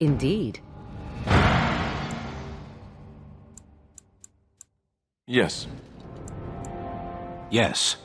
Indeed. Yes. Yes.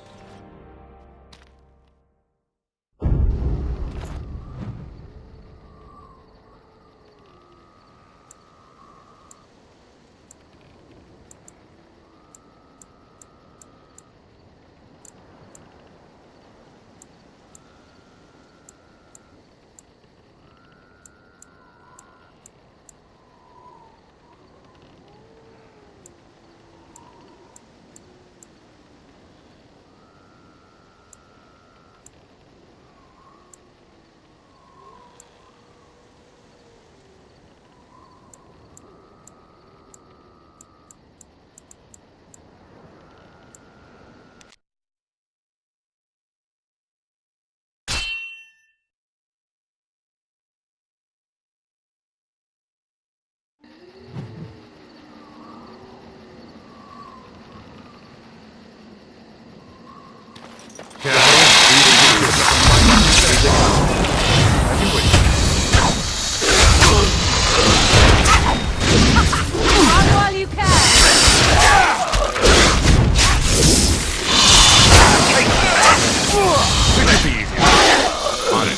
Run while you can! On it.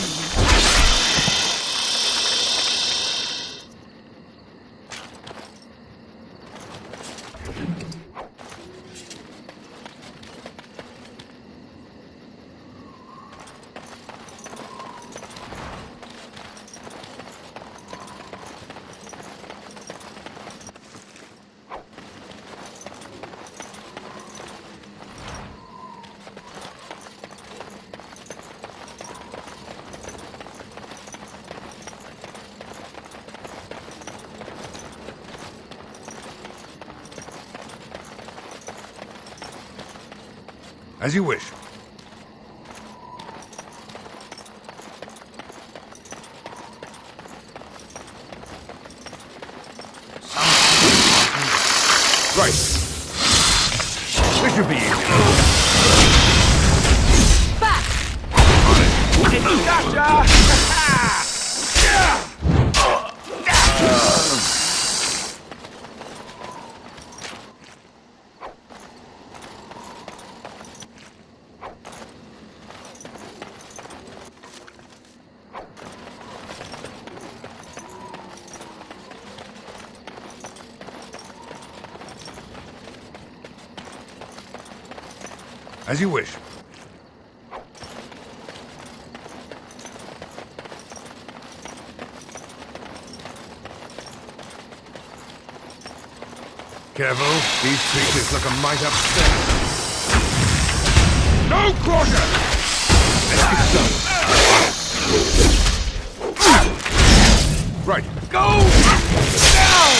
As you wish. Right. This should be easy. Back! As you wish. Careful, these creatures look a mite upset. No quarter! Let's get done. Right. Go down!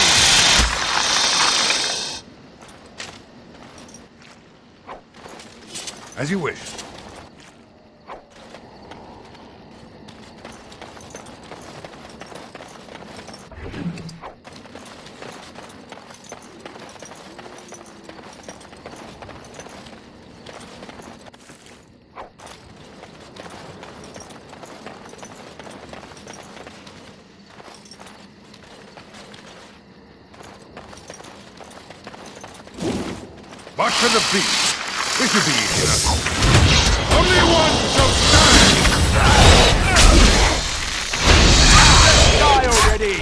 As you wish. March for the beast. This should be easy enough. Only one shall stand! Die already!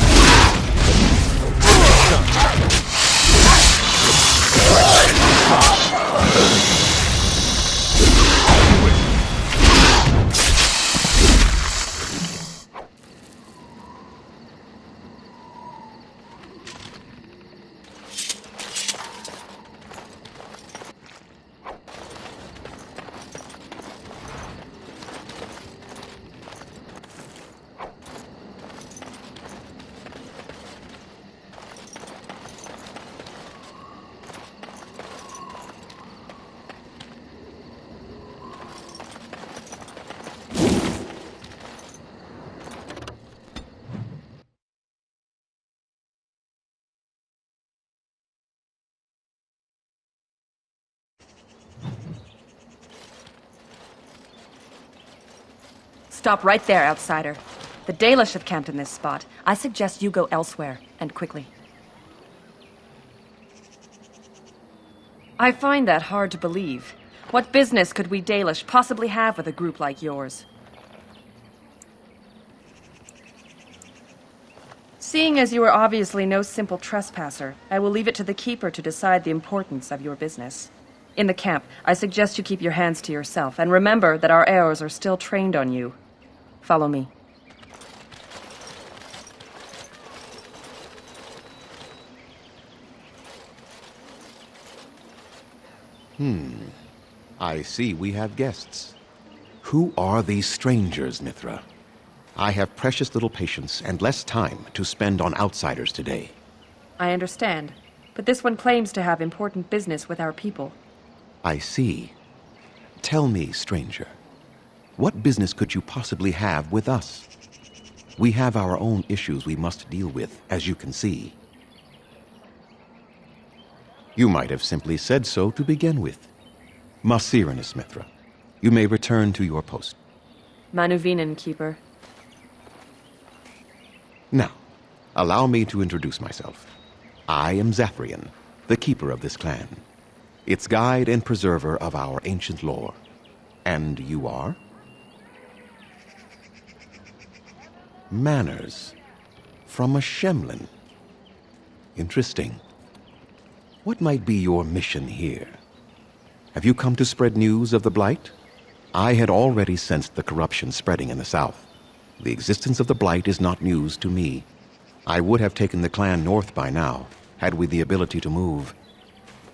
Stop right there, outsider. The Dalish have camped in this spot. I suggest you go elsewhere, and quickly. I find that hard to believe. What business could we Dalish possibly have with a group like yours? Seeing as you are obviously no simple trespasser, I will leave it to the Keeper to decide the importance of your business. In the camp, I suggest you keep your hands to yourself, and remember that our arrows are still trained on you. Follow me. I see we have guests. Who are these strangers, Mithra? I have precious little patience and less time to spend on outsiders today. I understand, but this one claims to have important business with our people. I see. Tell me, stranger, what business could you possibly have with us? We have our own issues we must deal with, as you can see. You might have simply said so to begin with. Masiranus, Mithra, you may return to your post. Manuvinen, Keeper. Now, allow me to introduce myself. I am Zathrian, the keeper of this clan, its guide and preserver of our ancient lore. And you are? Manners. From a Shemlin. Interesting. What might be your mission here? Have you come to spread news of the Blight? I had already sensed the corruption spreading in the south. The existence of the Blight is not news to me. I would have taken the clan north by now, had we the ability to move.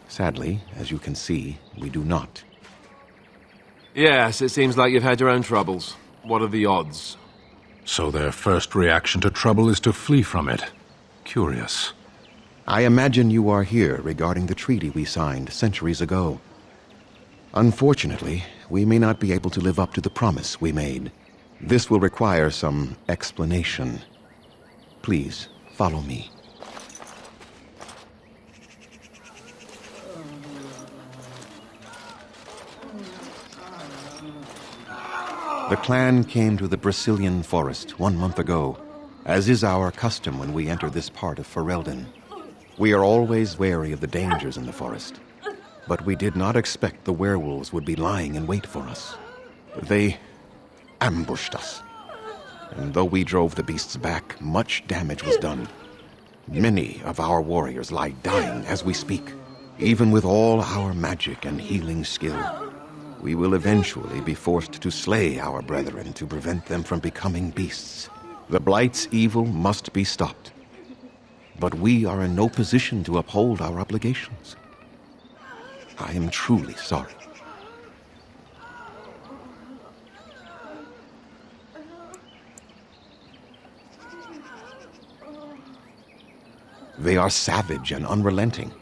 Sadly, as you can see, we do not. Yes, it seems like you've had your own troubles. What are the odds? So their first reaction to trouble is to flee from it. Curious. I imagine you are here regarding the treaty we signed centuries ago. Unfortunately, we may not be able to live up to the promise we made. This will require some explanation. Please, follow me. The clan came to the Brazilian forest 1 month ago, as is our custom when we enter this part of Ferelden. We are always wary of the dangers in the forest, but we did not expect the werewolves would be lying in wait for us. They ambushed us, and though we drove the beasts back, much damage was done. Many of our warriors lie dying as we speak. Even with all our magic and healing skill, we will eventually be forced to slay our brethren to prevent them from becoming beasts. The Blight's evil must be stopped. But we are in no position to uphold our obligations. I am truly sorry. They are savage and unrelenting.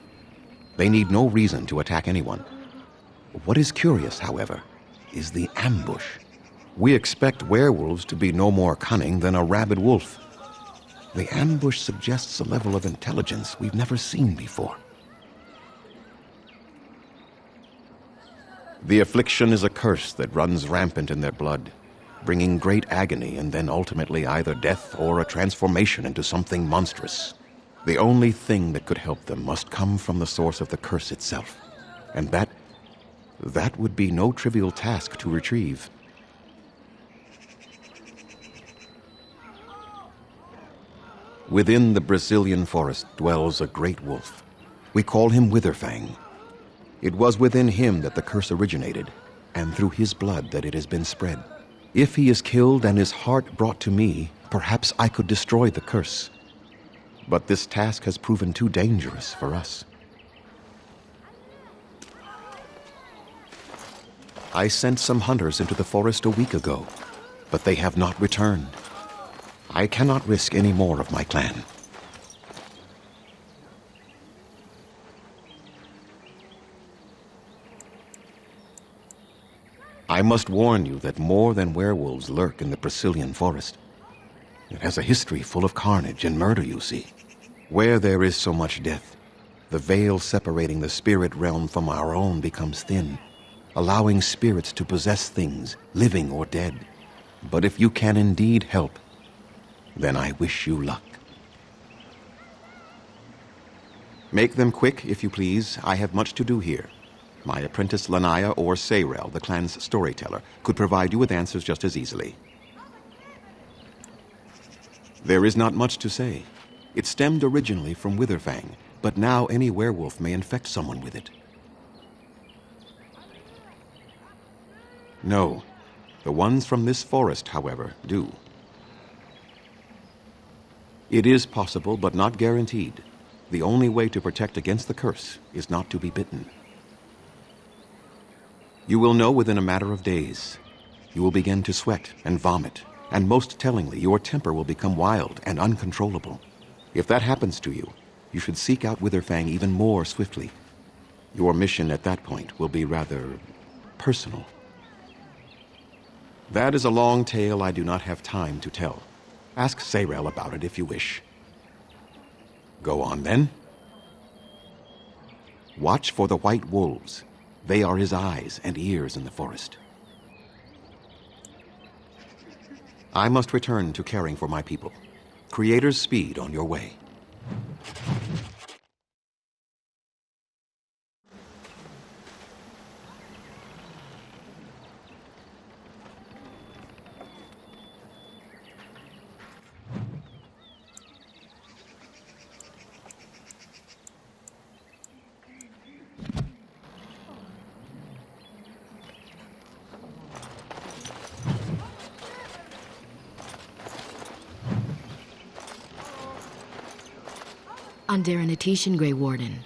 They need no reason to attack anyone. What is curious, however, is the ambush. We expect werewolves to be no more cunning than a rabid wolf. The ambush suggests a level of intelligence we've never seen before. The affliction is a curse that runs rampant in their blood, bringing great agony and then ultimately either death or a transformation into something monstrous. The only thing that could help them must come from the source of the curse itself, and that would be no trivial task to retrieve. Within the Brazilian forest dwells a great wolf. We call him Witherfang. It was within him that the curse originated, and through his blood that it has been spread. If he is killed and his heart brought to me, perhaps I could destroy the curse. But this task has proven too dangerous for us. I sent some hunters into the forest a week ago, but they have not returned. I cannot risk any more of my clan. I must warn you that more than werewolves lurk in the Brazilian forest. It has a history full of carnage and murder, you see. Where there is so much death, the veil separating the spirit realm from our own becomes thin, allowing spirits to possess things, living or dead. But if you can indeed help, then I wish you luck. Make them quick, if you please. I have much to do here. My apprentice Lanaya or Sayrel, the clan's storyteller, could provide you with answers just as easily. There is not much to say. It stemmed originally from Witherfang, but now any werewolf may infect someone with it. No. The ones from this forest, however, do. It is possible, but not guaranteed. The only way to protect against the curse is not to be bitten. You will know within a matter of days. You will begin to sweat and vomit, and most tellingly, your temper will become wild and uncontrollable. If that happens to you, you should seek out Witherfang even more swiftly. Your mission at that point will be rather personal. That is a long tale I do not have time to tell. Ask Sayrel about it if you wish. Go on, then. Watch for the white wolves. They are his eyes and ears in the forest. I must return to caring for my people. Creator's speed on your way. Underanitishan, Grey Warden.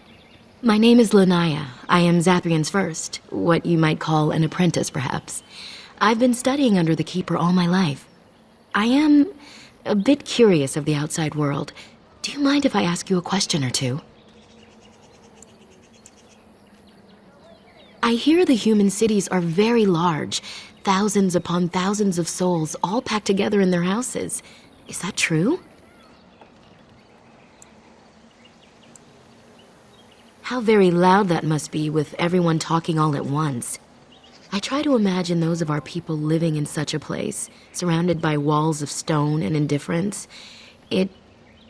My name is Lanaya. I am Zathrian's first, what you might call an apprentice, perhaps. I've been studying under the Keeper all my life. I am a bit curious of the outside world. Do you mind if I ask you a question or two? I hear the human cities are very large, thousands upon thousands of souls all packed together in their houses. Is that true? How very loud that must be with everyone talking all at once. I try to imagine those of our people living in such a place, surrounded by walls of stone and indifference. It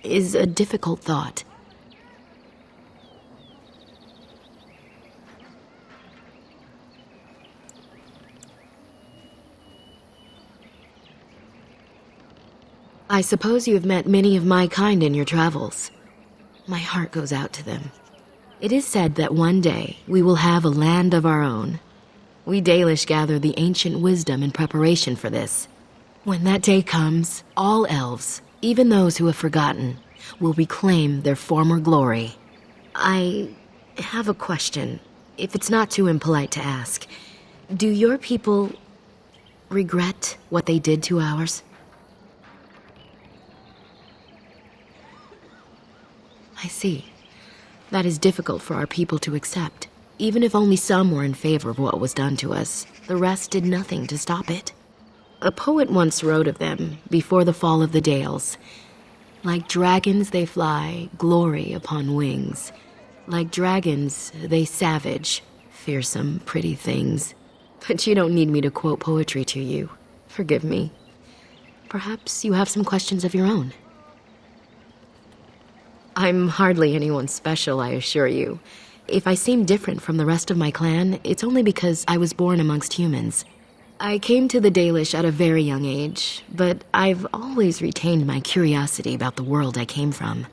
is a difficult thought. I suppose you have met many of my kind in your travels. My heart goes out to them. It is said that one day we will have a land of our own. We Dalish gather the ancient wisdom in preparation for this. When that day comes, all elves, even those who have forgotten, will reclaim their former glory. I have a question, if it's not too impolite to ask. Do your people regret what they did to ours? I see. That is difficult for our people to accept. Even if only some were in favor of what was done to us, the rest did nothing to stop it. A poet once wrote of them, before the fall of the Dales. Like dragons they fly, glory upon wings. Like dragons, they savage, fearsome, pretty things. But you don't need me to quote poetry to you. Forgive me. Perhaps you have some questions of your own. I'm hardly anyone special, I assure you. If I seem different from the rest of my clan, it's only because I was born amongst humans. I came to the Dalish at a very young age, but I've always retained my curiosity about the world I came from.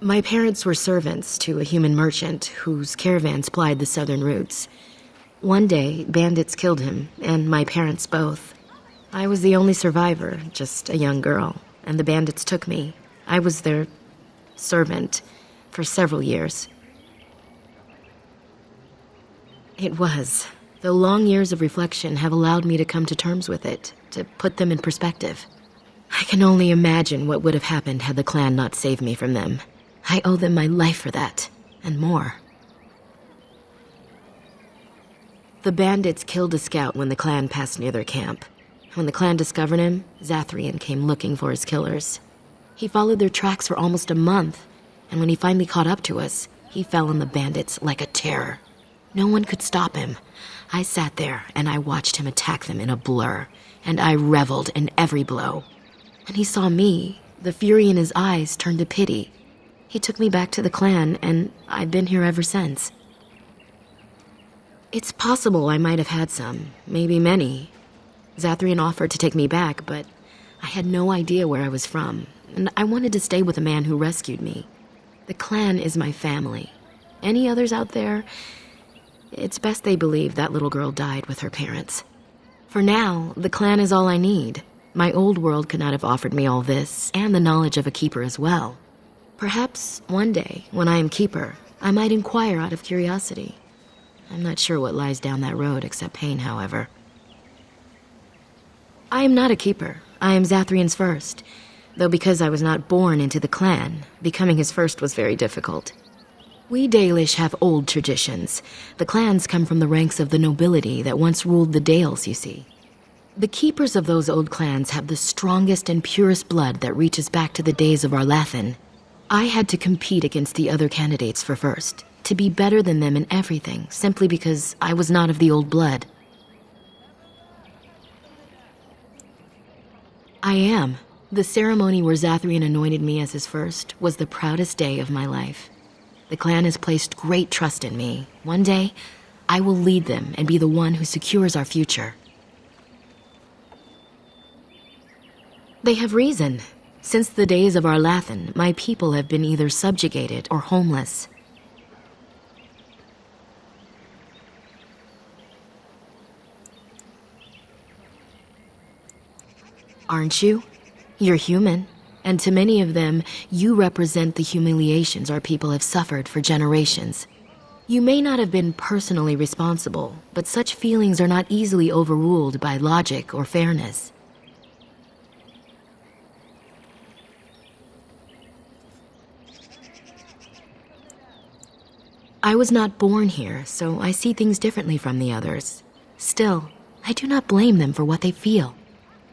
My parents were servants to a human merchant whose caravans plied the southern routes. One day, bandits killed him, and my parents both. I was the only survivor, just a young girl. And the bandits took me. I was their servant for several years. It was. The long years of reflection have allowed me to come to terms with it, to put them in perspective. I can only imagine what would have happened had the clan not saved me from them. I owe them my life for that, and more. The bandits killed a scout when the clan passed near their camp. When the clan discovered him, Zathrian came looking for his killers. He followed their tracks for almost a month, and when he finally caught up to us, he fell on the bandits like a terror. No one could stop him. I sat there and I watched him attack them in a blur, and I reveled in every blow. When he saw me, the fury in his eyes turned to pity. He took me back to the clan, and I've been here ever since. It's possible I might have had some, maybe many. Zathrian offered to take me back, but I had no idea where I was from, and I wanted to stay with the man who rescued me. The clan is my family. Any others out there? It's best they believe that little girl died with her parents. For now, the clan is all I need. My old world could not have offered me all this, and the knowledge of a keeper as well. Perhaps one day, when I am keeper, I might inquire out of curiosity. I'm not sure what lies down that road except pain, however. I am not a keeper. I am Zathrian's first. Though because I was not born into the clan, becoming his first was very difficult. We Dalish have old traditions. The clans come from the ranks of the nobility that once ruled the Dales, you see. The keepers of those old clans have the strongest and purest blood that reaches back to the days of our Lathan. I had to compete against the other candidates for first, to be better than them in everything, simply because I was not of the old blood. I am. The ceremony where Zathrian anointed me as his first was the proudest day of my life. The clan has placed great trust in me. One day, I will lead them and be the one who secures our future. They have reason. Since the days of our Lathan, my people have been either subjugated or homeless. Aren't you? You're human. And to many of them, you represent the humiliations our people have suffered for generations. You may not have been personally responsible, but such feelings are not easily overruled by logic or fairness. I was not born here, so I see things differently from the others. Still, I do not blame them for what they feel.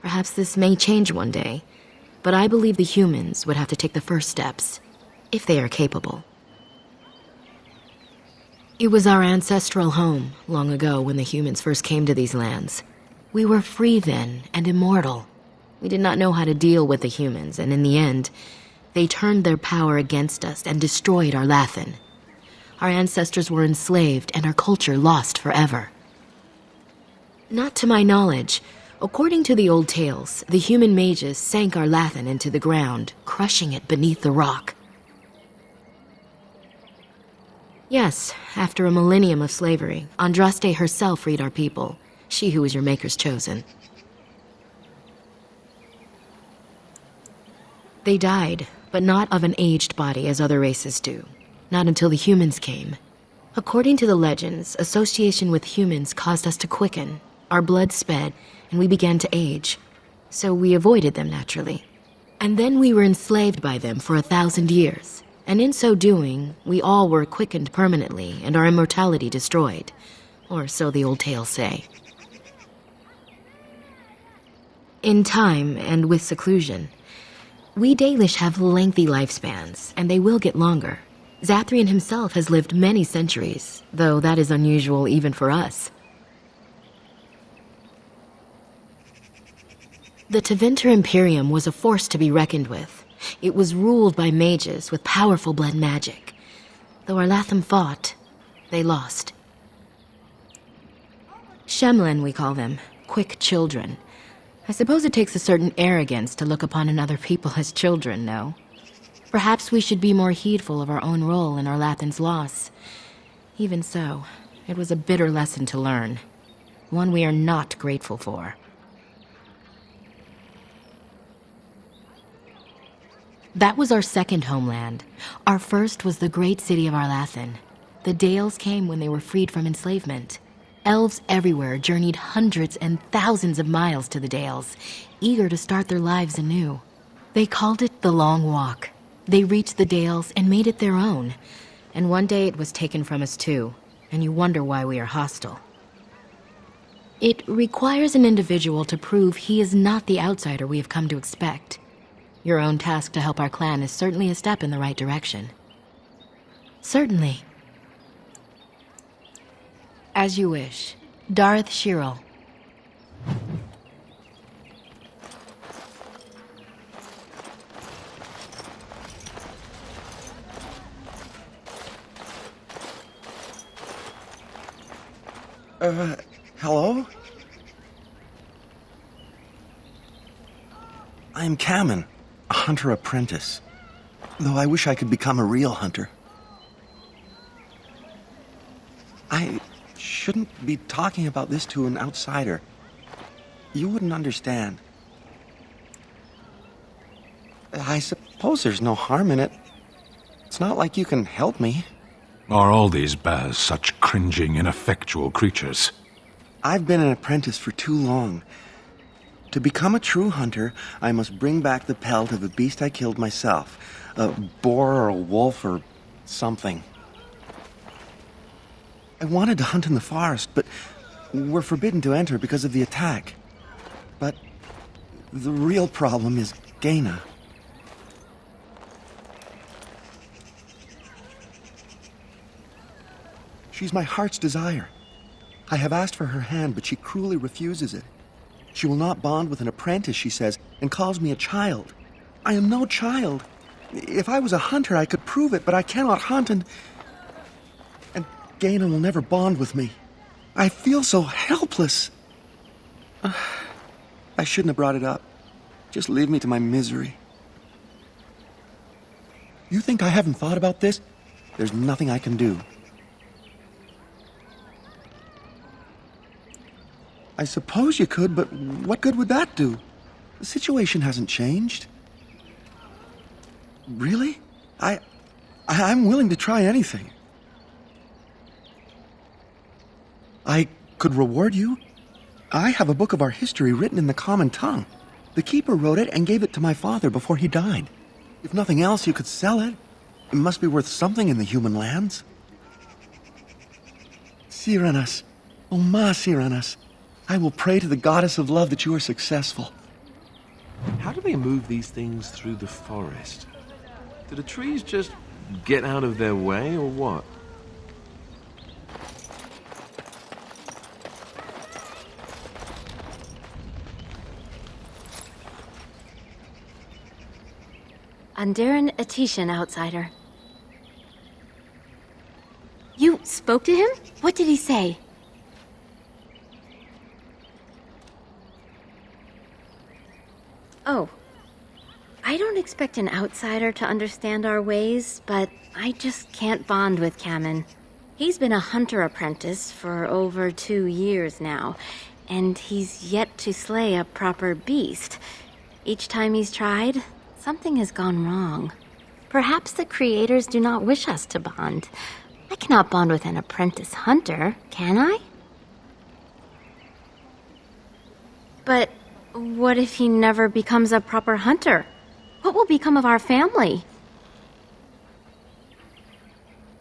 Perhaps this may change one day. But I believe the humans would have to take the first steps, if they are capable. It was our ancestral home, long ago when the humans first came to these lands. We were free then, and immortal. We did not know how to deal with the humans, and in the end, they turned their power against us and destroyed our Lathan. Our ancestors were enslaved, and our culture lost forever. Not to my knowledge. According to the old tales, the human mages sank our Lathan into the ground, crushing it beneath the rock. Yes, after a millennium of slavery, Andraste herself freed our people, she who was your maker's chosen. They died, but not of an aged body as other races do, not until the humans came. According to the legends, association with humans caused us to quicken, our blood sped, and we began to age, so we avoided them naturally. And then we were enslaved by them for 1,000 years, and in so doing, we all were quickened permanently and our immortality destroyed, or so the old tales say. In time, and with seclusion, we Dalish have lengthy lifespans, and they will get longer. Zathrian himself has lived many centuries, though that is unusual even for us. The Tevinter Imperium was a force to be reckoned with. It was ruled by mages with powerful blood magic. Though our Lathan fought, they lost. Shemlen, we call them, quick children. I suppose it takes a certain arrogance to look upon another people as children, no? Perhaps we should be more heedful of our own role in our Lathan's loss. Even so, it was a bitter lesson to learn. One we are not grateful for. That was our second homeland. Our first was the great city of our Lathan. The Dales came when they were freed from enslavement. Elves everywhere journeyed hundreds and thousands of miles to the Dales, eager to start their lives anew. They called it the Long Walk. They reached the Dales and made it their own. And one day it was taken from us too, and you wonder why we are hostile. It requires an individual to prove he is not the outsider we have come to expect. Your own task to help our clan is certainly a step in the right direction. Certainly. As you wish. Darth Shirel. Hello? I'm Kamen, a hunter apprentice. Though I wish I could become a real hunter. I shouldn't be talking about this to an outsider. You wouldn't understand. I suppose there's no harm in it. It's not like you can help me. Are all these Baz such cringing, ineffectual creatures? I've been an apprentice for too long. To become a true hunter, I must bring back the pelt of a beast I killed myself. A boar or a wolf or something. I wanted to hunt in the forest, but we're forbidden to enter because of the attack. But the real problem is Gaina. She's my heart's desire. I have asked for her hand, but she cruelly refuses it. She will not bond with an apprentice, she says, and calls me a child. I am no child. If I was a hunter, I could prove it, but I cannot hunt, and Gaina will never bond with me. I feel so helpless. I shouldn't have brought it up. Just leave me to my misery. You think I haven't thought about this? There's nothing I can do. I suppose you could, but what good would that do? The situation hasn't changed. Really? I'm willing to try anything. I could reward you. I have a book of our history written in the common tongue. The keeper wrote it and gave it to my father before he died. If nothing else, you could sell it. It must be worth something in the human lands. Cyranas, oh ma Cyranas, I will pray to the goddess of love that you are successful. How do they move these things through the forest? Do the trees just get out of their way, or what? Andaran Atishan, outsider. You spoke to him? What did he say? Oh. I don't expect an outsider to understand our ways, but I just can't bond with Kamen. He's been a hunter apprentice for over 2 years now, and he's yet to slay a proper beast. Each time he's tried, something has gone wrong. Perhaps the creators do not wish us to bond. I cannot bond with an apprentice hunter, can I? But what if he never becomes a proper hunter? What will become of our family?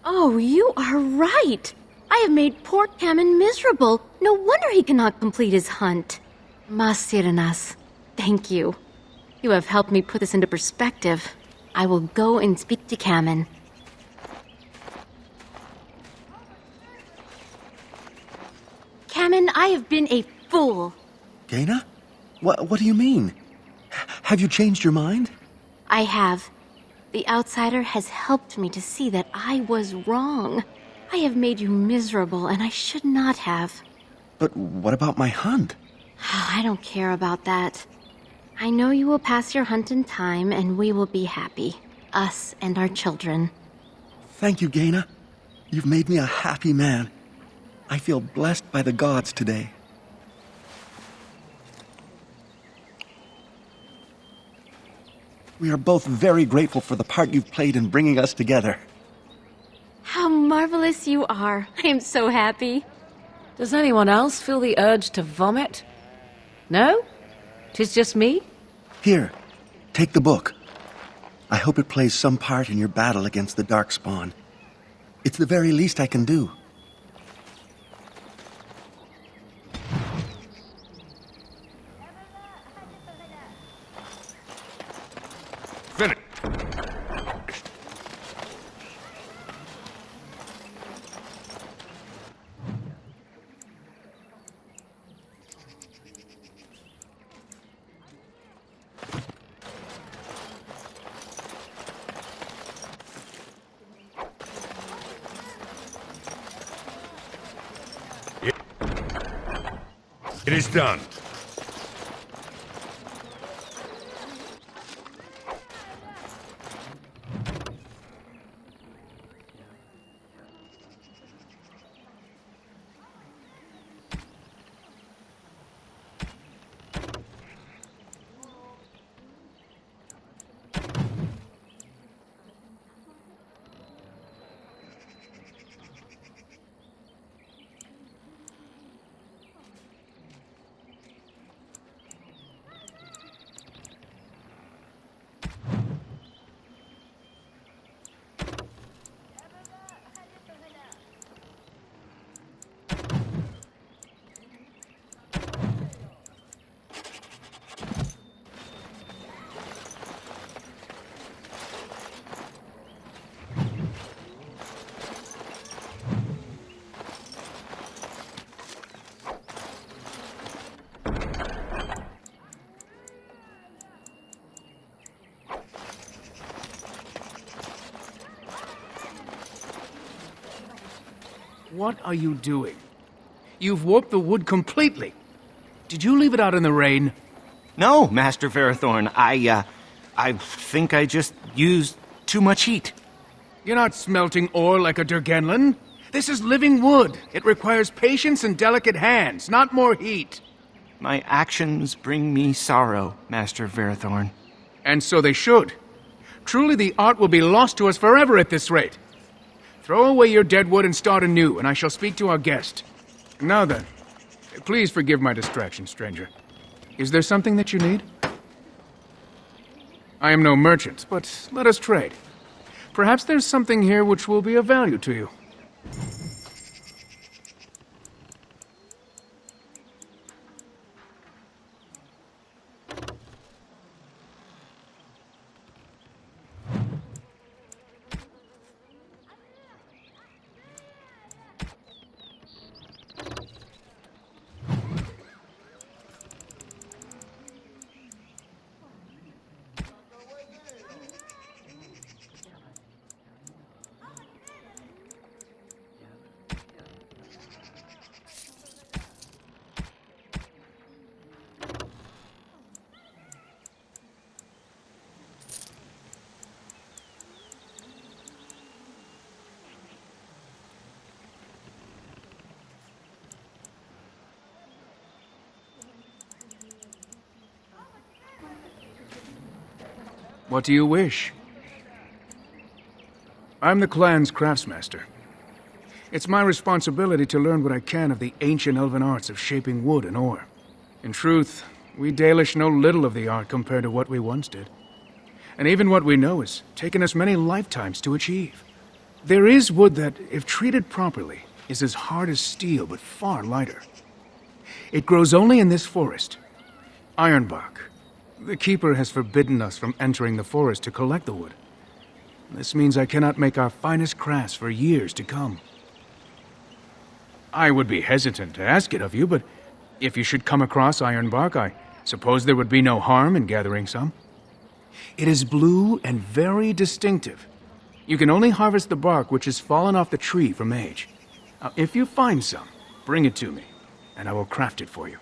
Oh, you are right! I have made poor Kamen miserable. No wonder he cannot complete his hunt. Masiranas, thank you. You have helped me put this into perspective. I will go and speak to Kamen. Kamen, I have been a fool. Gaina? What do you mean? Have you changed your mind? I have. The outsider has helped me to see that I was wrong. I have made you miserable, and I should not have. But what about my hunt? I don't care about that. I know you will pass your hunt in time, and we will be happy. Us and our children. Thank you, Gaina. You've made me a happy man. I feel blessed by the gods today. We are both very grateful for the part you've played in bringing us together. How marvelous you are. I am so happy. Does anyone else feel the urge to vomit? No? 'Tis just me? Here, take the book. I hope it plays some part in your battle against the Darkspawn. It's the very least I can do. Finish. It is done. What are you doing? You've warped the wood completely. Did you leave it out in the rain? No, Master Ferrothorn. I think I just used too much heat. You're not smelting ore like a Durgenlin. This is living wood. It requires patience and delicate hands, not more heat. My actions bring me sorrow, Master Ferrothorn. And so they should. Truly, the art will be lost to us forever at this rate. Throw away your dead wood and start anew, and I shall speak to our guest. Now then, please forgive my distraction, stranger. Is there something that you need? I am no merchant, but let us trade. Perhaps there's something here which will be of value to you. What do you wish? I'm the clan's craftsmaster. It's my responsibility to learn what I can of the ancient elven arts of shaping wood and ore. In truth, we Dalish know little of the art compared to what we once did. And even what we know has taken us many lifetimes to achieve. There is wood that, if treated properly, is as hard as steel but far lighter. It grows only in this forest, ironbark. The Keeper has forbidden us from entering the forest to collect the wood. This means I cannot make our finest crafts for years to come. I would be hesitant to ask it of you, but if you should come across ironbark, I suppose there would be no harm in gathering some. It is blue and very distinctive. You can only harvest the bark which has fallen off the tree from age. Now, if you find some, bring it to me, and I will craft it for you.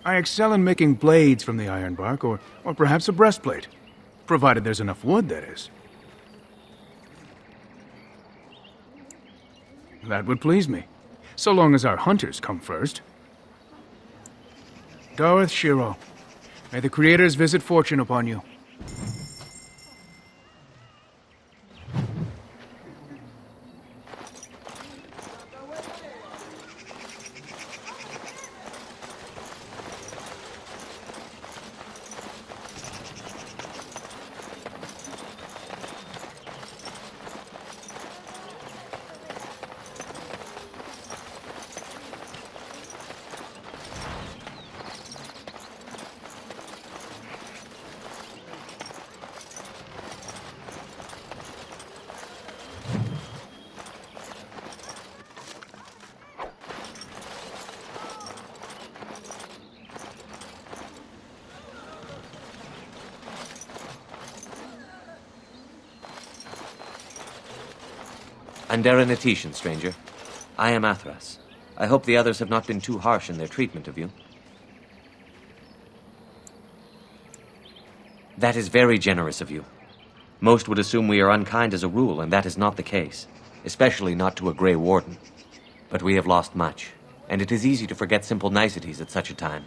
I excel in making blades from the ironbark, or perhaps a breastplate. Provided there's enough wood, that is. That would please me, so long as our hunters come first. Dareth Shiro, may the Creators visit fortune upon you. Andera Natishan, stranger. I am Athras. I hope the others have not been too harsh in their treatment of you. That is very generous of you. Most would assume we are unkind as a rule, and that is not the case, especially not to a Grey Warden. But we have lost much, and it is easy to forget simple niceties at such a time.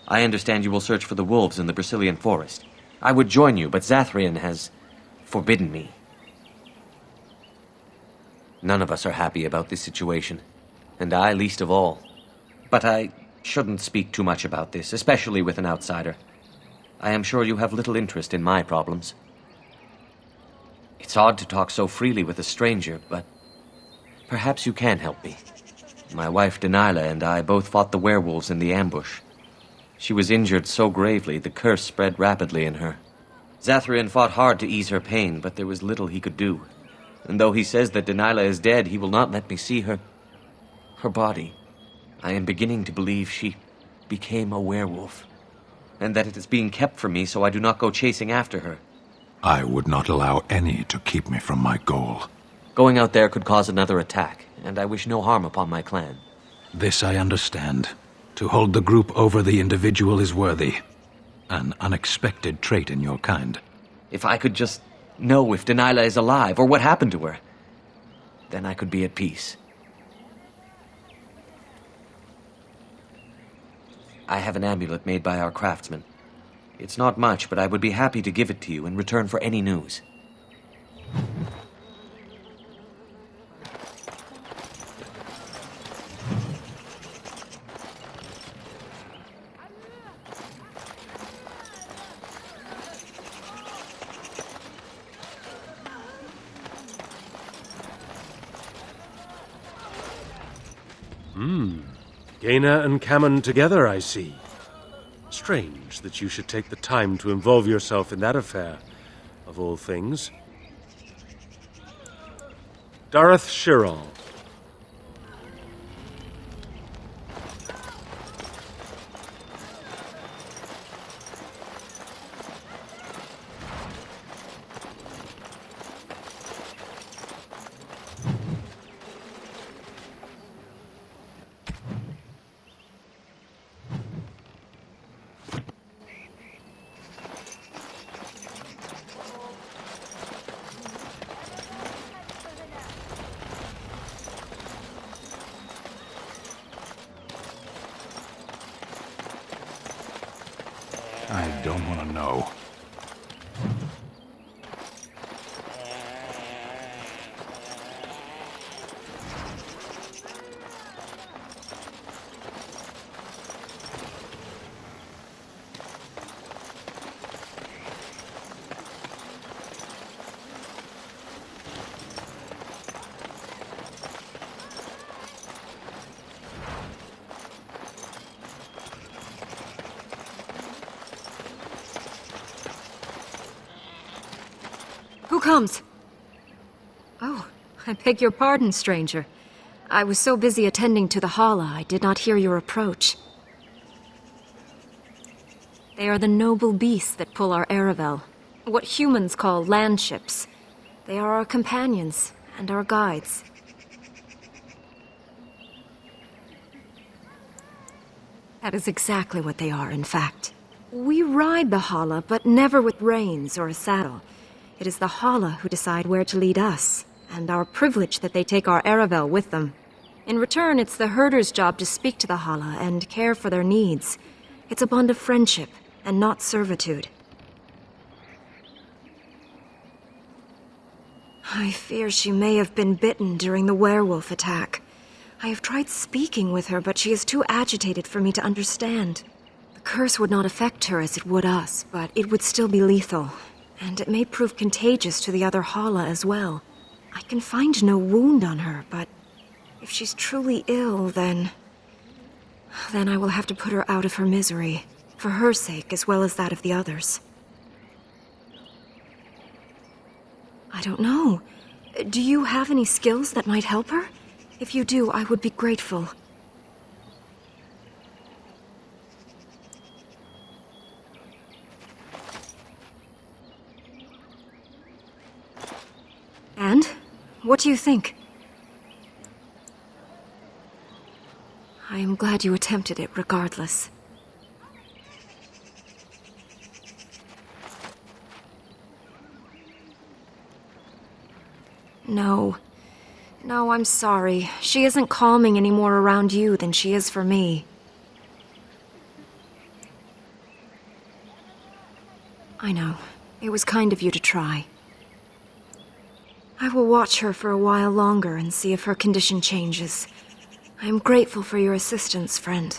I understand you will search for the wolves in the Brazilian forest. I would join you, but Zathrian has forbidden me. None of us are happy about this situation, and I least of all. But I shouldn't speak too much about this, especially with an outsider. I am sure you have little interest in my problems. It's odd to talk so freely with a stranger, but perhaps you can help me. My wife Dalish and I both fought the werewolves in the ambush. She was injured so gravely, the curse spread rapidly in her. Zathrian fought hard to ease her pain, but there was little he could do. And though he says that Dalish is dead, he will not let me see her body. I am beginning to believe she became a werewolf, and that it is being kept from me so I do not go chasing after her. I would not allow any to keep me from my goal. Going out there could cause another attack, and I wish no harm upon my clan. This I understand. To hold the group over the individual is worthy. An unexpected trait in your kind. If I could just know if Dalish is alive, or what happened to her, then I could be at peace. I have an amulet made by our craftsman. It's not much, but I would be happy to give it to you in return for any news. Gaina and Cammon together, I see. Strange that you should take the time to involve yourself in that affair, of all things. Dareth Shirral. I don't want to know. Who comes? Oh, I beg your pardon, stranger. I was so busy attending to the Hala, I did not hear your approach. They are the noble beasts that pull our Aravel, what humans call landships. They are our companions and our guides. That is exactly what they are, in fact. We ride the Hala, but never with reins or a saddle. It is the Hala who decide where to lead us, and our privilege that they take our Aravel with them. In return, it's the herder's job to speak to the Hala and care for their needs. It's a bond of friendship, and not servitude. I fear she may have been bitten during the werewolf attack. I have tried speaking with her, but she is too agitated for me to understand. The curse would not affect her as it would us, but it would still be lethal. And it may prove contagious to the other Hala as well. I can find no wound on her, but if she's truly ill, then I will have to put her out of her misery, for her sake as well as that of the others. I don't know. Do you have any skills that might help her? If you do, I would be grateful. And? What do you think? I'm glad you attempted it regardless. No. No, I'm sorry. She isn't calming any more around you than she is for me. I know. It was kind of you to try. I will watch her for a while longer and see if her condition changes. I am grateful for your assistance, friend.